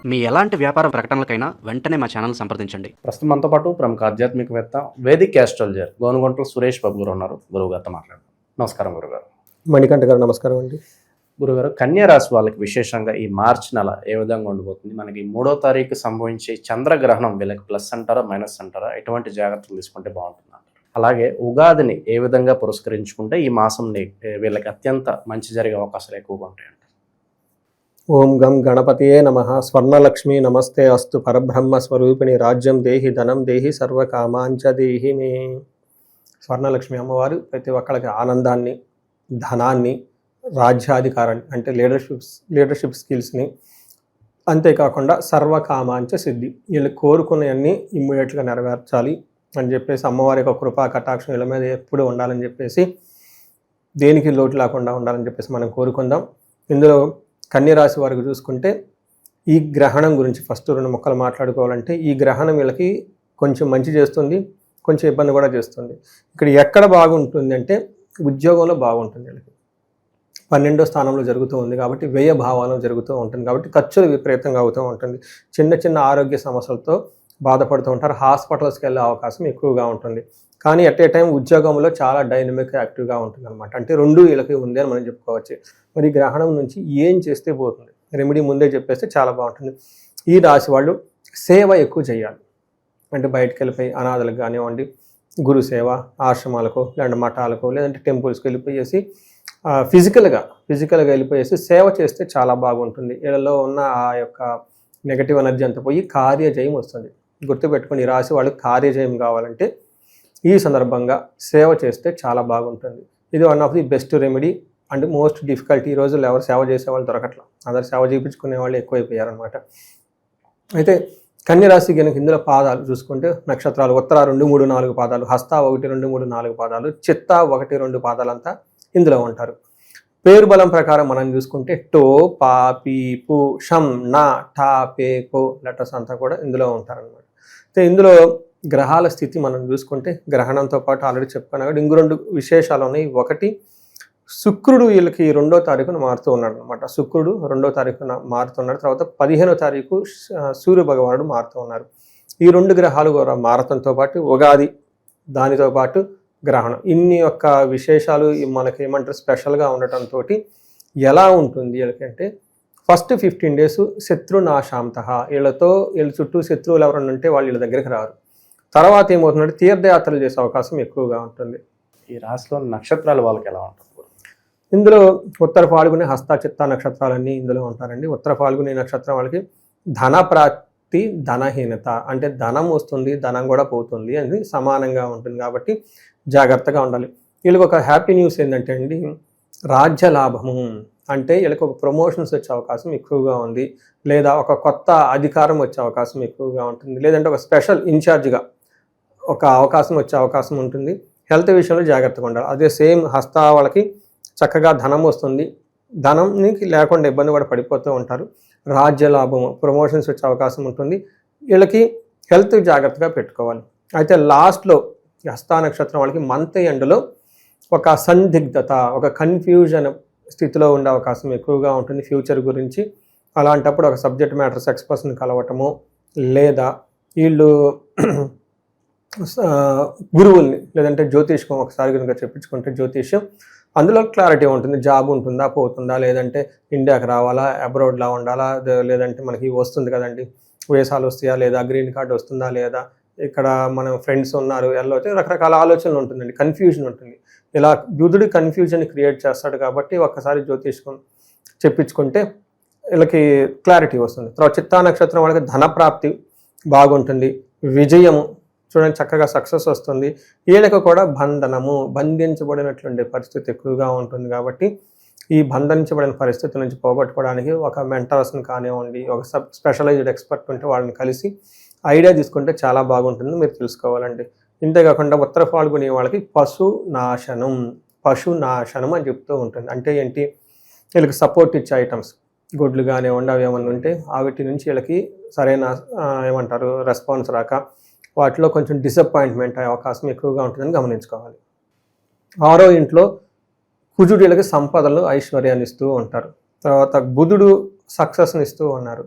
మీ ఎలాంటి వ్యాపార ప్రకటనలకైనా వెంటనే మా ఛానల్ సంప్రదించండి. ప్రస్తుతం మనతో పాటు ప్రముఖ ఆధ్యాత్మికవేత్త వేదిక్ ఆస్ట్రాలజర్ గోనుగొంట్ల సురేష్ బాబు గారు ఉన్నారు. గురువు గారితో మాట్లాడదాం. నమస్కారం గురుగారు. మణికంఠ గారు నమస్కారం అండి. గురుగారు, కన్యా రాశి వాళ్ళకి విశేషంగా ఈ మార్చి నెల ఏ విధంగా ఉండబోతుంది? మనకి 3వ తారీఖు సంభవించే చంద్రగ్రహణం వీళ్ళకి ప్లస్ అంటారా మైనస్ అంటారా? ఎటువంటి జాగ్రత్తలు తీసుకుంటే బాగుంటుంది? అలాగే ఉగాదిని ఏ విధంగా పురస్కరించుకుంటే ఈ మాసంని వీళ్ళకి అత్యంత మంచి జరిగే అవకాశాలు ఎక్కువగా ఉంటాయంట? ఓం గం గణపతియే నమః. స్వర్ణలక్ష్మి నమస్తే అస్తు. పరబ్రహ్మ స్వరూపిణి రాజ్యం దేహి ధనం దేహి సర్వకామాంచ దేహి మే. స్వర్ణలక్ష్మి అమ్మవారు ప్రతి ఒక్కరికి ఆనందాన్ని, ధనాన్ని, రాజ్యాధికారాన్ని అంటే లీడర్షిప్ స్కిల్స్ని, అంతేకాకుండా సర్వకామాంచ సిద్ధి, వీళ్ళు కోరుకునేవన్నీ ఇమ్మీడియట్గా నెరవేర్చాలి అని చెప్పేసి అమ్మవారి యొక్క కృపా కటాక్షం వీళ్ళ మీద ఎప్పుడూ ఉండాలని చెప్పేసి, దేనికి లోటు లేకుండా ఉండాలని చెప్పేసి మనం కోరుకుందాం. ఇందులో కన్యరాశి వారికి చూసుకుంటే ఈ గ్రహణం గురించి ఫస్ట్ 2 ముక్కలు మాట్లాడుకోవాలంటే, ఈ గ్రహణం వీళ్ళకి కొంచెం మంచి చేస్తుంది, కొంచెం ఇబ్బంది కూడా చేస్తుంది. ఇక్కడ ఎక్కడ బాగుంటుంది అంటే ఉద్యోగంలో బాగుంటుంది. వీళ్ళకి 12వ స్థానంలో జరుగుతూ ఉంది కాబట్టి వ్యయ భావాలు జరుగుతూ ఉంటుంది కాబట్టి ఖర్చులు విపరీతంగా అవుతూ ఉంటుంది. చిన్న చిన్న ఆరోగ్య సమస్యలతో బాధపడుతూ ఉంటారు. హాస్పిటల్స్కి వెళ్ళే అవకాశం ఎక్కువగా ఉంటుంది. కానీ అట్ ఏ టైం ఉద్యోగంలో చాలా డైనమిక్ యాక్టివ్గా ఉంటుంది అనమాట. అంటే 2 వీళ్ళకి ఉంది అని మనం చెప్పుకోవచ్చు. మరి గ్రహణం నుంచి ఏం చేస్తే పోతుంది? రెమెడీ ముందే చెప్పేస్తే చాలా బాగుంటుంది. ఈ రాశి వాళ్ళు సేవ ఎక్కువ చేయాలి. అంటే బయటకు వెళ్ళిపోయి అనాథలకు కానివ్వండి, గురు సేవ, ఆశ్రమాలకు లేదంటే మఠాలకు లేదంటే టెంపుల్స్కి వెళ్ళిపోయేసి ఫిజికల్గా వెళ్ళిపోయేసి సేవ చేస్తే చాలా బాగుంటుంది. వీళ్ళలో ఉన్న ఆ యొక్క నెగటివ్ ఎనర్జీ అంతా పోయి కార్యజయం వస్తుంది. గుర్తుపెట్టుకుని ఈ రాశి వాళ్ళకి కార్యజయం కావాలంటే ఈ సందర్భంగా సేవ చేస్తే చాలా బాగుంటుంది. ఇది one of the best remedy and most difficult. ఈ రోజుల్లో ఎవరు సేవ చేసే వాళ్ళు దొరకట్లా, అందరు సేవ చేయించుకునే వాళ్ళు ఎక్కువైపోయారనమాట. అయితే కన్యరాశి కనుక ఇందులో పాదాలు చూసుకుంటే నక్షత్రాలు ఉత్తర 2, 3, 4 పాదాలు, హస్త 1, 2, 3, 4 పాదాలు, చిత్త 1, 2 పాదాలంతా ఇందులో ఉంటారు. పేరు బలం ప్రకారం మనం చూసుకుంటే టో, పా, పీ, పు, షం, నా, టా, పే, పో లెటర్స్ అంతా కూడా ఇందులో ఉంటారనమాట. అయితే ఇందులో గ్రహాల స్థితి మనం చూసుకుంటే గ్రహణంతో పాటు ఆల్రెడీ చెప్పుకున్నా కూడా ఇంకో 2 విశేషాలు ఉన్నాయి. ఒకటి, శుక్రుడు వీళ్ళకి 2వ తారీఖున మారుతూ ఉన్నాడు అనమాట. శుక్రుడు 2వ తారీఖున మారుతున్నాడు. తర్వాత 15వ తారీఖు సూర్య భగవానుడు మారుతూ ఉన్నారు. ఈ 2 గ్రహాలు కూడా మారతంతో పాటు ఉగాది, దానితో పాటు గ్రహణం, ఇన్ని యొక్క విశేషాలు మనకి ఏమంటారు స్పెషల్గా ఉండటంతో ఎలా ఉంటుంది వీళ్ళకంటే, ఫస్ట్ 15 డేస్ శత్రునాశాంత, వీళ్ళ చుట్టూ శత్రువులు ఎవరైనా ఉంటే వాళ్ళు వీళ్ళ దగ్గరికి రారు. తర్వాత ఏమవుతుందంటే తీర్థయాత్రలు చేసే అవకాశం ఎక్కువగా ఉంటుంది. ఈ రాశిలో నక్షత్రాలు వాళ్ళకి ఎలా ఉంటుంది? ఇందులో ఉత్తర ఫాల్గుని, హస్త, చిత్త నక్షత్రాలన్నీ ఇందులో ఉంటారండి. ఉత్తర ఫాల్గుని నక్షత్రం వాళ్ళకి ధన ప్రాప్తి, ధనహీనత అంటే ధనం వస్తుంది, ధనం కూడా పోతుంది అని సమానంగా ఉంటుంది కాబట్టి జాగ్రత్తగా ఉండాలి. వీళ్ళకి ఒక హ్యాపీ న్యూస్ ఏంటంటే అండి, రాజ్య లాభము అంటే వీళ్ళకి ఒక ప్రమోషన్స్ వచ్చే అవకాశం ఎక్కువగా ఉంది, లేదా ఒక కొత్త అధికారం వచ్చే అవకాశం ఎక్కువగా ఉంటుంది, లేదంటే ఒక స్పెషల్ ఇన్ఛార్జ్గా ఒక అవకాశం వచ్చే అవకాశం ఉంటుంది. హెల్త్ విషయంలో జాగ్రత్తగా ఉండాలి. అదే సేమ్ హస్త వాళ్ళకి చక్కగా ధనం వస్తుంది, ధనంకి లేకుండా ఇబ్బంది కూడా పడిపోతూ ఉంటారు. రాజ్య లాభము, ప్రమోషన్స్ వచ్చే అవకాశం ఉంటుంది. వీళ్ళకి హెల్త్ జాగ్రత్తగా పెట్టుకోవాలి. అయితే లాస్ట్లో హస్త నక్షత్రం వాళ్ళకి మంత్ ఎండ్లో ఒక సందిగ్ధత, ఒక కన్ఫ్యూజన్ స్థితిలో ఉండే అవకాశం ఎక్కువగా ఉంటుంది ఫ్యూచర్ గురించి. అలాంటప్పుడు ఒక సబ్జెక్ట్ మ్యాటర్స్ ఎక్స్పర్ట్స్ని కలవటము, లేదా వీళ్ళు గురువుల్ని లేదంటే జ్యోతిష్కం ఒకసారి కనుక చెప్పించుకుంటే జ్యోతిష్యం, అందులో క్లారిటీ ఉంటుంది. జాబ్ ఉంటుందా, పోతుందా, లేదంటే ఇండియాకి రావాలా, అబ్రాడ్లా ఉండాలా, లేదంటే మనకి వస్తుంది కదండి వీసాలు వస్తాయా లేదా, గ్రీన్ కార్డ్ వస్తుందా లేదా, ఇక్కడ మనం ఫ్రెండ్స్ ఉన్నారు వెళ్ళవచ్చు, రకరకాల ఆలోచనలు ఉంటుందండి, కన్ఫ్యూజన్ ఉంటుంది. ఇలా బుధుడు కన్ఫ్యూజన్ క్రియేట్ చేస్తాడు కాబట్టి ఒక్కసారి జ్యోతిష్కం చెప్పించుకుంటే వీళ్ళకి క్లారిటీ వస్తుంది. తర్వాత చిత్తా నక్షత్రం వాళ్ళకి ధనప్రాప్తి బాగుంటుంది, విజయము చూడండి చక్కగా సక్సెస్ వస్తుంది. వీళ్ళకి కూడా బంధనము, బంధించబడినట్లుండే పరిస్థితి ఎక్కువగా ఉంటుంది కాబట్టి ఈ బంధించబడిన పరిస్థితి నుంచి పోగొట్టుకోవడానికి ఒక మెంటర్స్ని కానివ్వండి, ఒక స్పెషలైజ్డ్ ఎక్స్పర్ట్ ఉంటే వాళ్ళని కలిసి ఐడియా తీసుకుంటే చాలా బాగుంటుంది, మీరు తెలుసుకోవాలండి. ఇంతేకాకుండా ఉత్తర ఫాల్గుని వాళ్ళకి పశునాశనం అని చెప్తూ ఉంటుంది. అంటే ఏంటి, వీళ్ళకి సపోర్ట్ ఇచ్చే ఐటమ్స్, గుడ్లు కానివ్వండి అవి ఏమన్నా ఉంటే వాటి నుంచి వీళ్ళకి సరైన ఏమంటారు రెస్పాన్స్ రాక వాటిలో కొంచెం డిసప్పాయింట్మెంట్ అయ్యే అవకాశం ఎక్కువగా ఉంటుందని గమనించుకోవాలి. 6వ ఇంట్లో కుజుడు వీళ్ళకి సంపదలు, ఐశ్వర్యాన్ని ఇస్తూ ఉంటారు. తర్వాత బుధుడు సక్సెస్ని ఇస్తూ ఉన్నారు.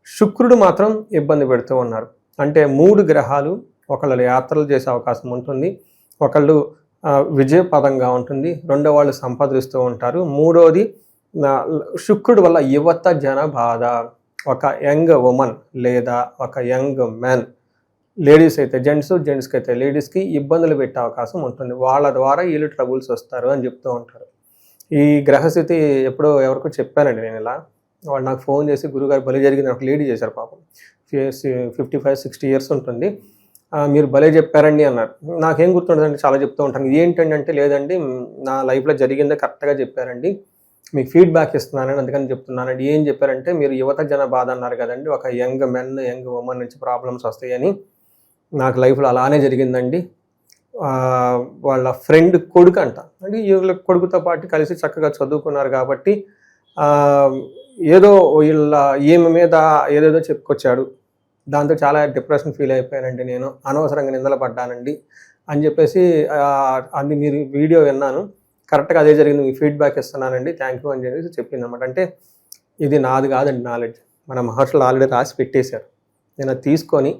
శుక్రుడు మాత్రం ఇబ్బంది పెడుతూ ఉన్నారు. అంటే 3 గ్రహాలు ఒకళ్ళు యాత్రలు చేసే అవకాశం ఉంటుంది, ఒకళ్ళు విజయపదంగా ఉంటుంది, రెండో వాళ్ళు సంపాదిస్తూ ఉంటారు, మూడోది శుక్రుడు వల్ల యువత జన బాధ, ఒక యంగ్ ఉమెన్ లేదా ఒక యంగ్ మ్యాన్, లేడీస్ అయితే జెంట్స్కి అయితే లేడీస్కి ఇబ్బందులు పెట్టే అవకాశం ఉంటుంది. వాళ్ళ ద్వారా వీళ్ళు ట్రబుల్స్ వస్తారు అని చెప్తూ ఉంటారు. ఈ గ్రహస్థితి ఎప్పుడో ఎవరికో చెప్పానండి నేను ఇలా. వాళ్ళు నాకు ఫోన్ చేసి గురుగారు భలే జరిగింది, ఒక లేడీ చేశారు పాపం, 55-60 ఇయర్స్ ఉంటుంది, మీరు భలే చెప్పారండి అన్నారు. నాకేం గుర్తుండదండి, చాలా చెప్తూ ఉంటాను. ఏంటండి అంటే లేదండి నా లైఫ్లో జరిగిందే కరెక్ట్గా చెప్పారండి, మీకు ఫీడ్బ్యాక్ ఇస్తున్నానని అందుకని చెప్తున్నానండి. ఏం చెప్పారంటే మీరు యువత జన బాధ అన్నారు కదండి, ఒక యంగ్ మెన్ యంగ్ ఉమెన్ నుంచి ప్రాబ్లమ్స్ వస్తాయని. నాకు లైఫ్లో అలానే జరిగిందండి. వాళ్ళ ఫ్రెండ్ కొడుకు అంట, అంటే వీళ్ళ కొడుకుతో పాటు కలిసి చక్కగా చదువుకున్నారు కాబట్టి ఏదో ఈమె మీద ఏదేదో చెప్పుకొచ్చాడు, దాంతో చాలా డిప్రెషన్ ఫీల్ అయిపోయానండి, నేను అనవసరంగా నిందలు పడ్డానండి అని చెప్పేసి అది మీరు వీడియో విన్నాను, కరెక్ట్గా అదే జరిగింది, మీకు ఫీడ్బ్యాక్ ఇస్తున్నానండి, థ్యాంక్ యూ అని చెప్పేసి చెప్పింది అనమాట. అంటే ఇది నాది కాదండి నాలెడ్జ్, మన మహర్షులు ఆల్రెడీ రాసి పెట్టేశారు. నేను అది తీసుకొని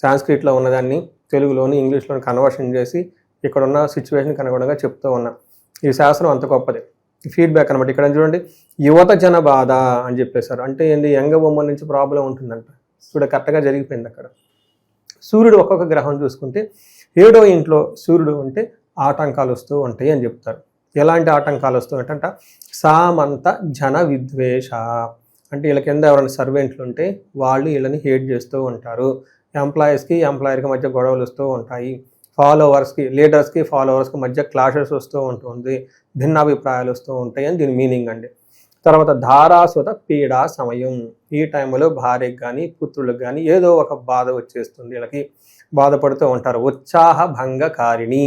సాంస్క్రిట్లో ఉన్నదాన్ని తెలుగులోని ఇంగ్లీష్లోని కన్వర్షన్ చేసి ఇక్కడ ఉన్న సిచ్యువేషన్కి అనుగుణంగా చెప్తూ ఉన్నా. ఈ శాస్త్రం అంత గొప్పది. ఫీడ్బ్యాక్ అనమాట. ఇక్కడ చూడండి, యువత జన బాధ అని చెప్పేశారు. అంటే ఏంది, యంగ్ ఉమెన్ నుంచి ప్రాబ్లం ఉంటుందంట. చూడ కరెక్ట్గా జరిగిపోయింది అక్కడ. సూర్యుడు ఒక్కొక్క గ్రహం చూసుకుంటే 7వ ఇంట్లో సూర్యుడు ఉంటే ఆటంకాలు వస్తూ ఉంటాయి అని చెప్తారు. ఎలాంటి ఆటంకాలు వస్తూ ఉంటాయంట, సామంత జన విద్వేష, అంటే వీళ్ళ కింద ఎవరైనా సర్వెంట్లు ఉంటే వాళ్ళు వీళ్ళని హేట్ చేస్తూ ఉంటారు, ఎంప్లాయర్కి మధ్య గొడవలు వస్తూ ఉంటాయి, లీడర్స్కి ఫాలోవర్స్కి మధ్య క్లాషెస్ వస్తూ ఉంటుంది, భిన్నాభిప్రాయాలు వస్తూ ఉంటాయి అని దీని మీనింగ్ అండి. తర్వాత ధారాసుత పీడా సమయం, ఈ టైంలో భార్యకి కానీ పుత్రులకు కానీ ఏదో ఒక బాధ వచ్చేస్తుంది, వీళ్ళకి బాధపడుతూ ఉంటారు. ఉత్సాహ భంగకారిణి,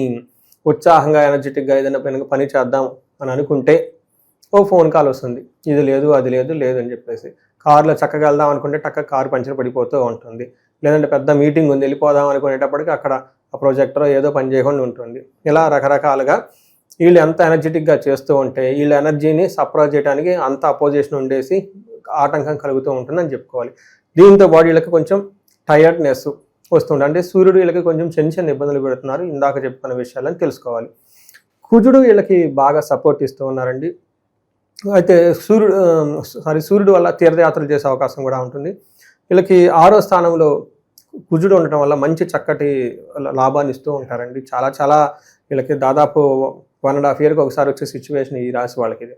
ఉత్సాహంగా ఎనర్జెటిక్గా ఏదైనా పని చేద్దాం అని అనుకుంటే ఓ ఫోన్ కాల్ వస్తుంది, ఇది లేదు అది లేదు అని చెప్పేసి. కారులో చక్కగా వెళ్దాం అనుకుంటే కారు పంచర్ పడిపోతూ ఉంటుంది, లేదంటే పెద్ద మీటింగ్ ఉంది వెళ్ళిపోదాం అనుకునేటప్పటికి అక్కడ ఆ ప్రొజెక్టర్ ఏదో పని చేయకుండా ఉంటుంది. ఇలా రకరకాలుగా వీళ్ళు ఎంత ఎనర్జెటిక్గా చేస్తూ ఉంటే వీళ్ళ ఎనర్జీని సప్రెస్ చేయడానికి అంత అపోజిషన్ ఉండేసి ఆటంకం కలుగుతూ ఉంటుందని చెప్పుకోవాలి. దీంతో పాటు వీళ్ళకి కొంచెం టైర్డ్నెస్ వస్తుంది, అంటే సూర్యుడు వీళ్ళకి కొంచెం చిన్న ఇబ్బందులు పెడుతున్నారు, ఇందాక చెప్పుకున్న విషయాలని తెలుసుకోవాలి. కుజుడు వీళ్ళకి బాగా సపోర్ట్ ఇస్తూ ఉన్నారండి. అయితే సూర్యుడు వల్ల తీర్థయాత్రలు చేసే అవకాశం కూడా ఉంటుంది. వీళ్ళకి 6వ స్థానంలో కుజుడు ఉండటం వల్ల మంచి చక్కటి లాభాన్ని ఇస్తూ ఉంటారండి. చాలా వీళ్ళకి దాదాపు 1.5 yearకి ఒకసారి వచ్చే సిచ్యువేషన్ ఈ రాశి వాళ్ళకి. ఇది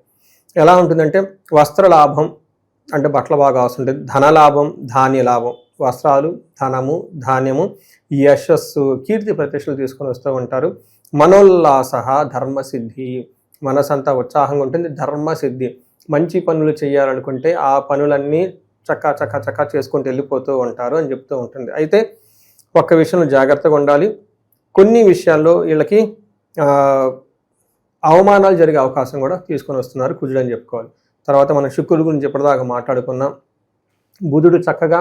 ఎలా ఉంటుందంటే, వస్త్ర లాభం అంటే బట్టలు బాగా వస్తుంటుంది, ధనలాభం ధాన్య లాభం, వస్త్రాలు ధనము ధాన్యము యశస్సు కీర్తి ప్రతిష్టలు తీసుకొని వస్తూ ఉంటారు. మనోల్లాస ధర్మసిద్ధి, మనసంతా ఉత్సాహంగా ఉంటుంది, ధర్మసిద్ధి, మంచి పనులు చేయాలనుకుంటే ఆ పనులన్నీ చక్కా చేసుకుంటూ వెళ్ళిపోతూ ఉంటారు అని చెప్తూ ఉంటుంది. అయితే ఒక్క విషయంలో జాగ్రత్తగా ఉండాలి, కొన్ని విషయాల్లో వీళ్ళకి అవమానాలు జరిగే అవకాశం కూడా తీసుకొని వస్తున్నారు కుజుడు అని చెప్పుకోవాలి. తర్వాత మనం శుక్రుడి గురించి ఇప్పటిదాకా మాట్లాడుకున్నాం. బుధుడు చక్కగా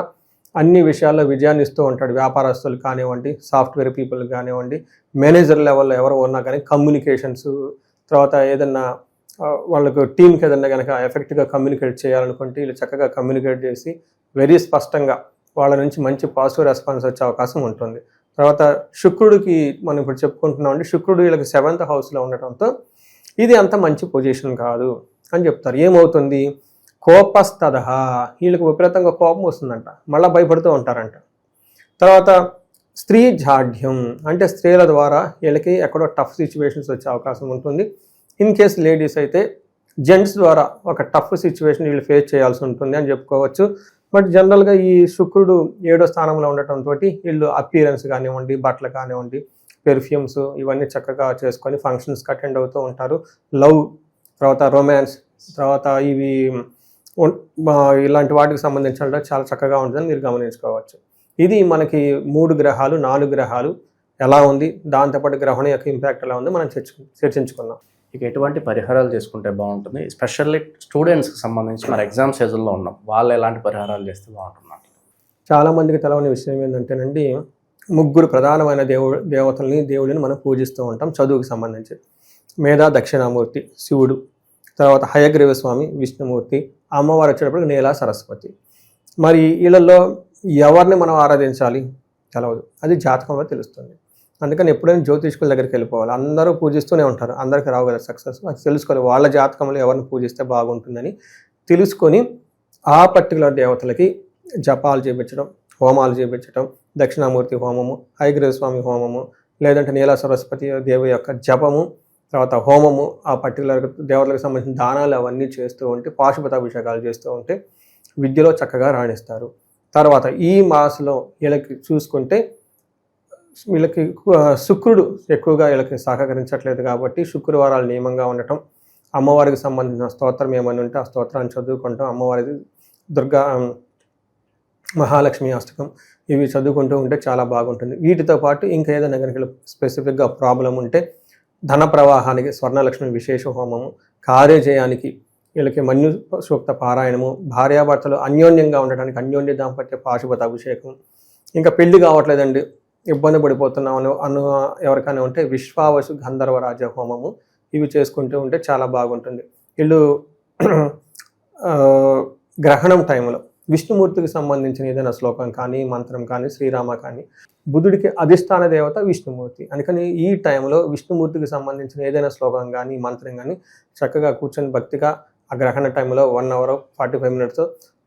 అన్ని విషయాల్లో విజయాన్ని ఇస్తూ ఉంటాడు, వ్యాపారస్తులు కానివ్వండి, సాఫ్ట్వేర్ పీపుల్ కానివ్వండి, మేనేజర్ లెవెల్లో ఎవరు ఉన్నా కానీ కమ్యూనికేషన్స్, తర్వాత ఏదన్నా వాళ్ళకు టీంకి ఏదన్నా కనుక ఎఫెక్ట్గా కమ్యూనికేట్ చేయాలనుకుంటే వీళ్ళు చక్కగా కమ్యూనికేట్ చేసి వెరీ స్పష్టంగా వాళ్ళ నుంచి మంచి పాజిటివ్ రెస్పాన్స్ వచ్చే అవకాశం ఉంటుంది. తర్వాత శుక్రుడికి మనం ఇప్పుడు చెప్పుకుంటున్నామంటే, శుక్రుడు వీళ్ళకి 7th హౌస్లో ఉండటంతో ఇది అంత మంచి పొజిషన్ కాదు అని చెప్తారు. ఏమవుతుంది, కోపస్తద, వీళ్ళకి విపరీతంగా కోపం వస్తుందంట, మళ్ళీ భయపడుతూ ఉంటారంట. తర్వాత స్త్రీ జాఢ్యం, అంటే స్త్రీల ద్వారా వీళ్ళకి ఎక్కడో టఫ్ సిచ్యువేషన్స్ వచ్చే అవకాశం ఉంటుంది. ఇన్ కేస్ లేడీస్ అయితే జెంట్స్ ద్వారా ఒక టఫ్ సిచ్యువేషన్ వీళ్ళు ఫేస్ చేయాల్సి ఉంటుంది అని చెప్పుకోవచ్చు. బట్ జనరల్గా ఈ శుక్రుడు 7వ స్థానంలో ఉండటంతో వీళ్ళు అపీరెన్స్ కానివ్వండి, బట్టలు కానివ్వండి, పెర్ఫ్యూమ్స్ ఇవన్నీ చక్కగా చేసుకొని ఫంక్షన్స్కి అటెండ్ అవుతూ ఉంటారు. లవ్, తర్వాత రొమాన్స్, తర్వాత ఇవి ఇలాంటి వాటికి సంబంధించిన చాలా చక్కగా ఉంటుందని మీరు గమనించుకోవచ్చు. ఇది మనకి 3 గ్రహాలు 4 గ్రహాలు ఎలా ఉంది, దాంతోపాటు గ్రహణం యొక్క ఇంపాక్ట్ ఎలా ఉంది మనం చర్చించుకుందాం. ఇక ఎటువంటి పరిహారాలు చేసుకుంటే బాగుంటుంది, ఎస్పెషల్లీ స్టూడెంట్స్కి సంబంధించి మరి ఎగ్జామ్ సీజన్లో ఉన్నాం, వాళ్ళు ఎలాంటి పరిహారాలు చేస్తే బాగుంటున్నారు? చాలామందికి తెలవని విషయం ఏంటంటేనండి, 3 ప్రధానమైన దేవుడిని మనం పూజిస్తూ ఉంటాం చదువుకి సంబంధించి. మేధా దక్షిణామూర్తి శివుడు, తర్వాత హయగ్రీవ స్వామి విష్ణుమూర్తి, అమ్మవారు వచ్చేటప్పుడు నేలా సరస్వతి. మరి వీళ్ళల్లో ఎవరిని మనం ఆరాధించాలి తెలవదు, అది జాతకంలో తెలుస్తుంది. అందుకని ఎప్పుడైనా జ్యోతిష్కుల దగ్గరికి వెళ్ళిపోవాలి. అందరూ పూజిస్తూనే ఉంటారు, అందరికీ రావు కదా సక్సెస్. అది తెలుసుకోవాలి, వాళ్ళ జాతకంలో ఎవరిని పూజిస్తే బాగుంటుందని తెలుసుకొని ఆ పర్టికులర్ దేవతలకి జపాలు చేయించడం, హోమాలు చేయించడం, దక్షిణామూర్తి హోమము, హయగ్రీవ స్వామి హోమము, లేదంటే నీల సరస్వతి దేవి యొక్క జపము, తర్వాత హోమము, ఆ పర్టికులర్ దేవతలకు సంబంధించిన దానాలు అవన్నీ చేస్తూ ఉంటే, పాశుపతాభిషేకాలు చేస్తూ ఉంటే విద్యలో చక్కగా రాణిస్తారు. తర్వాత ఈ మాసంలో వీళ్ళకి చూసుకుంటే వీళ్ళకి శుక్రుడు ఎక్కువగా వీళ్ళకి సహకరించట్లేదు కాబట్టి శుక్రవారాలు నియమంగా ఉండటం, అమ్మవారికి సంబంధించిన స్తోత్రం ఏమైనా ఉంటే ఆ స్తోత్రాన్ని చదువుకుంటాం, అమ్మవారికి దుర్గా మహాలక్ష్మి అష్టకం ఇవి చదువుకుంటూ ఉంటే చాలా బాగుంటుంది. వీటితో పాటు ఇంకా ఏదైనా కనుక స్పెసిఫిక్గా ప్రాబ్లం ఉంటే ధన ప్రవాహానికి స్వర్ణలక్ష్మి విశేష హోమము, కార్యజయానికి వీళ్ళకి మన్యు సూక్త పారాయణము, భార్యాభర్తలు అన్యోన్యంగా ఉండడానికి అన్యోన్య దాంపత్య పాశుపత అభిషేకం, ఇంకా పెళ్లి కావట్లేదండి ఇబ్బంది పడిపోతున్నాం అను ఎవరికైనా ఉంటే విశ్వావసు గంధర్వరాజ హోమము ఇవి చేసుకుంటూ ఉంటే చాలా బాగుంటుంది. వీళ్ళు గ్రహణం టైంలో విష్ణుమూర్తికి సంబంధించిన ఏదైనా శ్లోకం కానీ మంత్రం కానీ శ్రీరామ కానీ, బుధుడికి అధిష్టాన దేవత విష్ణుమూర్తి, అందుకని ఈ టైంలో విష్ణుమూర్తికి సంబంధించిన ఏదైనా శ్లోకం కానీ మంత్రం కానీ చక్కగా కూర్చొని భక్తిగా ఆ గ్రహణ టైంలో 1 hour 45 minutes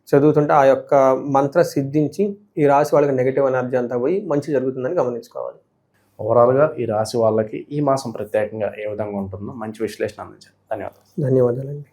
చదువుతుంటే ఆ యొక్క మంత్ర సిద్ధించి ఈ రాశి వాళ్ళకి నెగిటివ్ ఎనర్జీ అంతా పోయి మంచి జరుగుతుందని గమనించుకోవాలి. ఓవరాల్గా ఈ రాశి వాళ్ళకి ఈ మాసం ప్రత్యేకంగా ఏ విధంగా ఉంటుందో మంచి విశ్లేషణ అందించారు. ధన్యవాదాలు. ధన్యవాదాలండి.